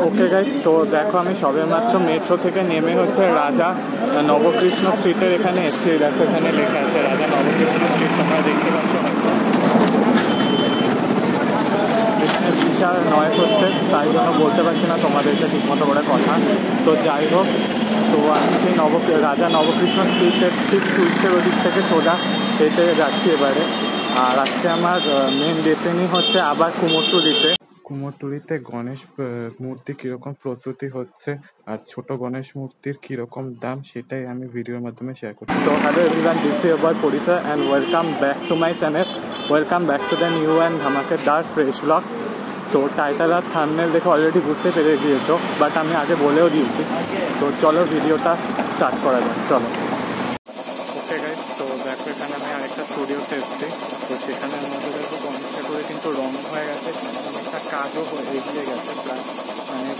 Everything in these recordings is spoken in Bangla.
ওকে গাইস, তো দেখো আমি সবেমাত্র মেট্রো থেকে নেমে হচ্ছে রাজা নবকৃষ্ণ স্ট্রিটের এখানে এসেছি। দেখো এখানে লেখা আছে রাজা নবকৃষ্ণ স্ট্রিট, তোমরা দেখতে পাচ্ছ হয়তো। এখানে বিশাল নয়েজ হচ্ছে, তাই জন্য বলতে পারছি না তোমাদেরকে ঠিকমতো করে কথা। তো যাই হোক, তো আমি সেই রাজা নবকৃষ্ণ স্ট্রিটের ঠিক সুইচের ওদিক থেকে সোজা হেঁটে যাচ্ছি এবারে। আর আজকে আমার মেন ডেস্টিনি হচ্ছে আবার কুমোরটুলিতে গণেশ মূর্তি কীরকম প্রস্তুতি হচ্ছে আর ছোট গণেশ মূর্তির কীরকম দাম সেটাই আমি ভিডিওর মাধ্যমে শেয়ার করছি। So hello everyone, this is আবার পরিচয় and welcome back to my channel, welcome back to the new and ধামাকেদার ফ্রেশ ব্লগ। সো টাইটেল আর থাম্বনেল দেখে অলরেডি বুঝতে পেরে গিয়েছো, বাট আমি আগে বলেও দিয়েছি। তো চলো ভিডিওটা স্টার্ট করা যাক, চলো। ওকে গাইস, তো দেখো এখানে আমি আরেকটা স্টুডিওতে এসেছি। তো সেখানের মধ্যে দেখো গণেশ ঠাকুরের কিন্তু রং হয়ে গেছে, অনেকটা কাজও এগিয়ে গেছে প্রায়, মানে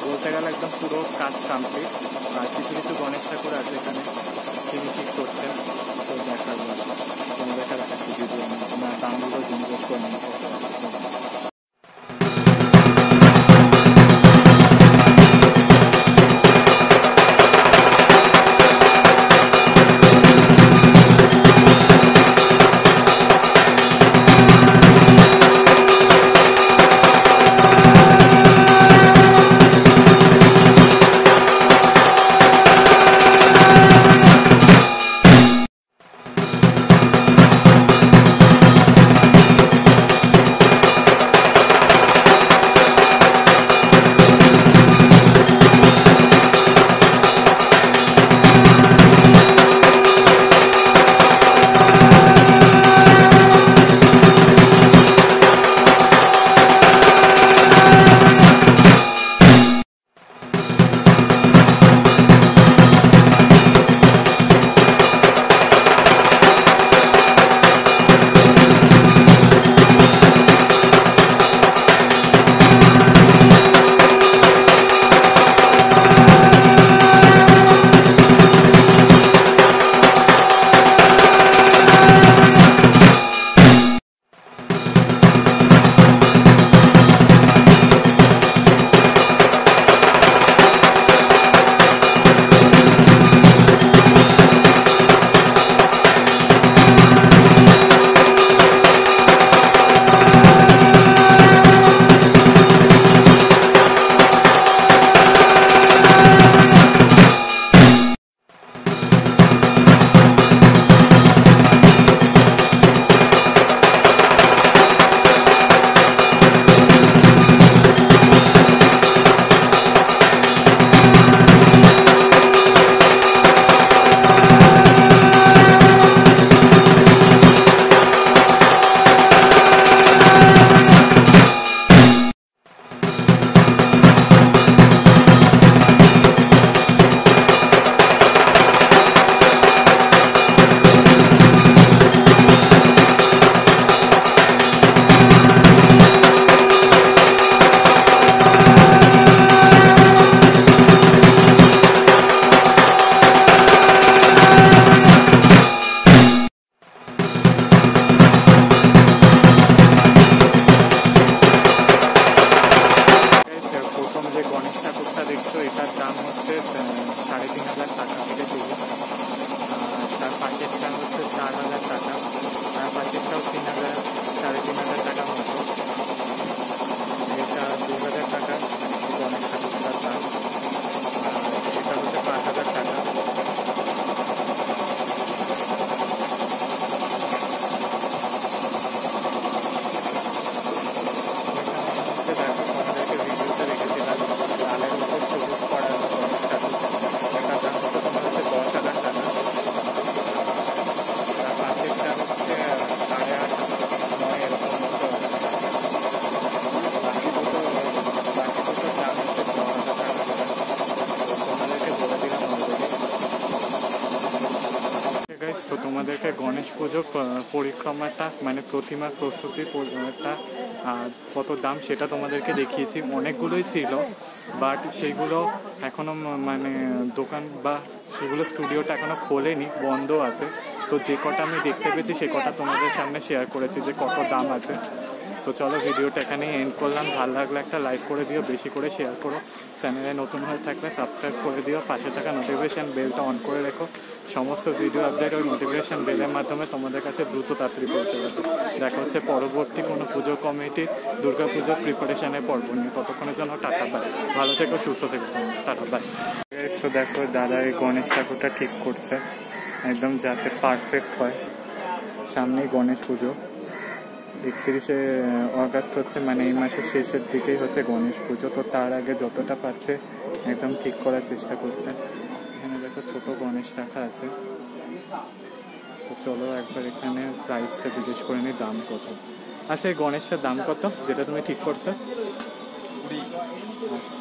বলতে গেলে একদম পুরো কাজ কমপ্লিট। আর কিছু কিছু গণেশ ঠাকুর আছে এখানে ফিনিশিং করছেন। তো দেখা যাক, তোমাদেরকে দেখাচ্ছি ভিডিও, না দামগুলো জিজ্ঞেস করে নিই। দেখছো এটার দাম হচ্ছে 3,500 টাকা থেকে শুরু। তার পাশেরটা হচ্ছে 4,000 টাকা, তার পাশেরটাও 3,000 3,500 টাকার মতো। এটা 2,000 টাকা গণেশ ঠাকুরটার দাম, আর এটা হচ্ছে 5,000 টাকা। তো তোমাদেরকে গণেশ পুজো পরিক্রমাটা মানে প্রতিমার প্রস্তুতিটা কত দাম সেটা তোমাদেরকে দেখিয়েছি। অনেকগুলোই ছিল, বাট সেইগুলো এখনও মানে দোকান বা সেগুলো স্টুডিওটা এখনও খোলেনি, বন্ধ আছে। তো যে কটা আমি দেখতে পেয়েছি সে কটা তোমাদের সামনে শেয়ার করেছি যে কত দাম আছে। তো চলো ভিডিওটা এখানেই এন্ড করলাম। ভালো লাগলে একটা লাইক করে দিও, বেশি করে শেয়ার করো, চ্যানেলে নতুন হয়ে থাকলে সাবস্ক্রাইব করে দিও, পাশে থাকা নোটিফিকেশান বেলটা অন করে রেখো। সমস্ত ভিডিও আপডেট ওই নোটিফিকেশান বেলের মাধ্যমে তোমাদের কাছে দ্রুত তাড়াতাড়ি পৌঁছে যাবে। দেখা হচ্ছে পরবর্তী কোনো পুজো কমিটি দুর্গা পুজোর প্রিপারেশনের পর্ব নিয়ে। ততক্ষণের জন্য টাটা বাই, ভালো থেকো, সুস্থ থেকো, টাটা বাই। তো দেখো দাদা এই গণেশ ঠাকুরটা ঠিক করছে একদম যাতে পারফেক্ট হয়। সামনেই গণেশ পুজো, 31শে অগাস্ট হচ্ছে, মানে এই মাসের শেষের দিকেই হচ্ছে গণেশ পুজো। তো তার আগে যতটা পারছে একদম ঠিক করার চেষ্টা করছে। এখানে দেখো ছোট গণেশ রাখা আছে। তো চলো একবার এখানে প্রাইসটা জিজ্ঞেস করে নিই দাম কত। আচ্ছা এই গণেশটার দাম কত যেটা তুমি ঠিক করছো? আচ্ছা,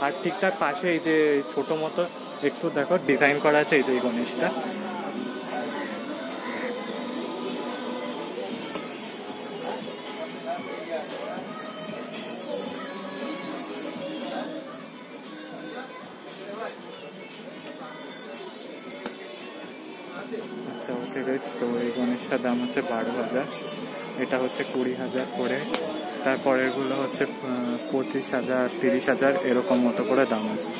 আর ঠিকঠাক পাশে এই যে ছোট মতো একটু দেখো ডিজাইন করা আছে এই যে এই গণেশটা। আচ্ছা ওকে গাইস, তো এই গণেশটার দাম হচ্ছে 12,000, এটা হচ্ছে 20,000 করে, তারপরেরগুলো হচ্ছে 25,000, 30,000 এরকম মতো করে দাম আছে।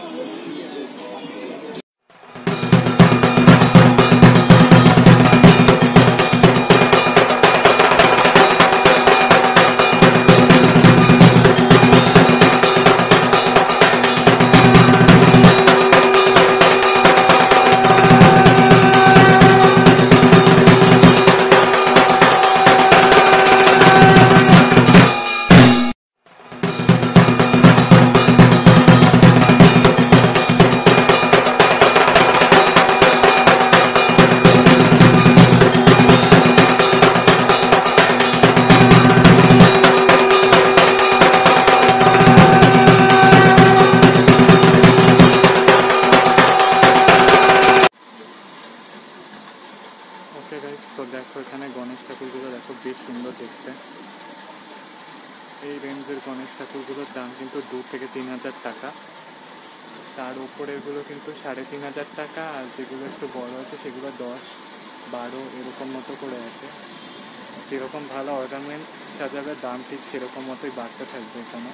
ওকে গাইস, তো দেখো এখানে গণেশ ঠাকুরগুলো দেখো বেশ সুন্দর দেখতে। এই রেঞ্জের গণেশ ঠাকুরগুলোর দাম কিন্তু 2 থেকে 3,000 টাকা। তার উপরেরগুলো কিন্তু 3,500 টাকা, আর যেগুলো একটু বড় আছে সেগুলো 10, 12 এরকম মতো করে আছে। যেরকম ভালো অর্নামেন্টস সাজাবে দাম ঠিক সেরকম মতোই বাড়তে থাকবে এখানে।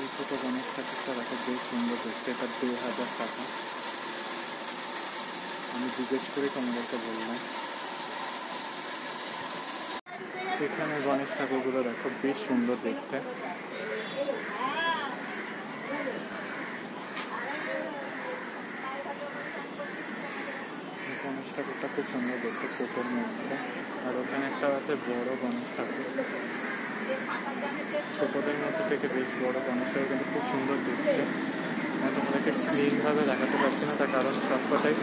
এই ছোটো গণেশ ঠাকুরটা দেখো বেশ সুন্দর দেখতে, এটা 2,000 টাকা। আমি জিজ্ঞেস করে তোমাদেরকে বললাম। এখানে গণেশ ঠাকুরগুলো দেখো বেশ সুন্দর দেখতে। গণেশ ঠাকুরটা খুব সুন্দর দেখতে ছোটোর মধ্যে, আর ওখানে একটা আছে বড় গণেশ ঠাকুর। ছোটদের মধ্যে থেকে বেশ বড় গণেশ ঠাকুর কিন্তু খুব সুন্দর দেখতে। আমি তোমাদেরকে ক্লিনভাবে দেখাতে পারছি না, তার কারণ সবকটাই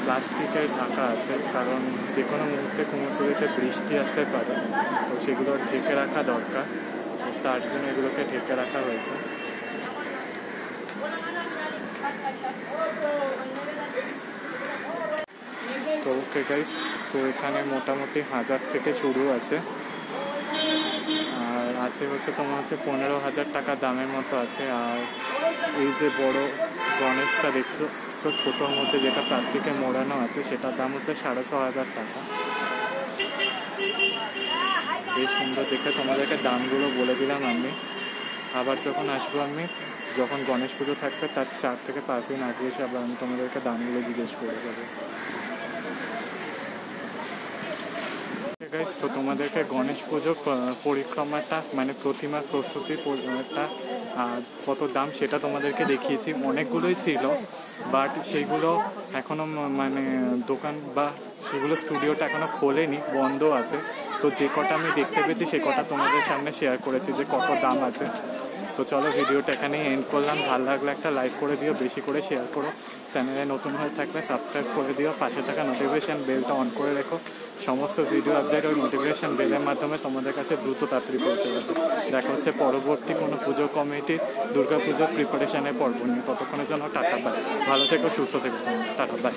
প্লাস্টিকের ঢাকা আছে, কারণ যে কোনো মুহূর্তে কুমোরটুলিতে বৃষ্টি আসতে পারে, তো সেগুলো ঢেকে রাখা দরকার, তার জন্য এগুলোকে ঢেকে রাখা হয়েছে। তো ওকে গাইস, তো এখানে মোটামুটি 1000 থেকে শুরু আছে, আর আছে হচ্ছে তোমার হচ্ছে 15,000 টাকা দামের মতো আছে। আর এই যে বড় গণেশটা দেখছো ছোটোর মধ্যে যেটা প্লাস্টিকে মোড়ানো আছে সেটার দাম হচ্ছে 6,500 টাকা। বেশ সুন্দর দেখে, তোমাদেরকে দামগুলো বলে দিলাম আমি। আবার যখন আসবো আমি, যখন গণেশ পুজো থাকবে তার 4 থেকে 5 দিন আগে এসে আবার আমি তোমাদেরকে দামগুলো জিজ্ঞেস করে দেবো। তো তোমাদেরকে গণেশ পুজো পরিক্রমাটা মানে প্রতিমার প্রস্তুতিটা কত দাম সেটা তোমাদেরকে দেখিয়েছি। অনেকগুলোই ছিল, বাট সেইগুলো এখনও মানে দোকান বা সেগুলো স্টুডিওটা এখনও খোলেনি, বন্ধ আছে। তো যে কটা আমি দেখতে পেয়েছি সে কটা তোমাদের সামনে শেয়ার করেছি যে কত দাম আছে। তো চলো ভিডিওটা এখানেই এন্ড করলাম। ভালো লাগলে একটা লাইক করে দিও, বেশি করে শেয়ার করো, চ্যানেলে নতুন হয়ে থাকলে সাবস্ক্রাইব করে দিও, পাশে থাকা নোটিফিকেশান বেলটা অন করে রেখো। সমস্ত ভিডিও আপডেট ওই নোটিফিকেশান বেলের মাধ্যমে তোমাদের কাছে দ্রুত তাড়াতাড়ি পৌঁছে যাবে। দেখা হচ্ছে পরবর্তী কোনো পুজো কমিটি দুর্গা পুজোর প্রিপারেশনের পর্ব নিয়ে। ততক্ষণের জন্য টাটা বাই, ভালো থেকো, সুস্থ থেকো, টাটা বাই।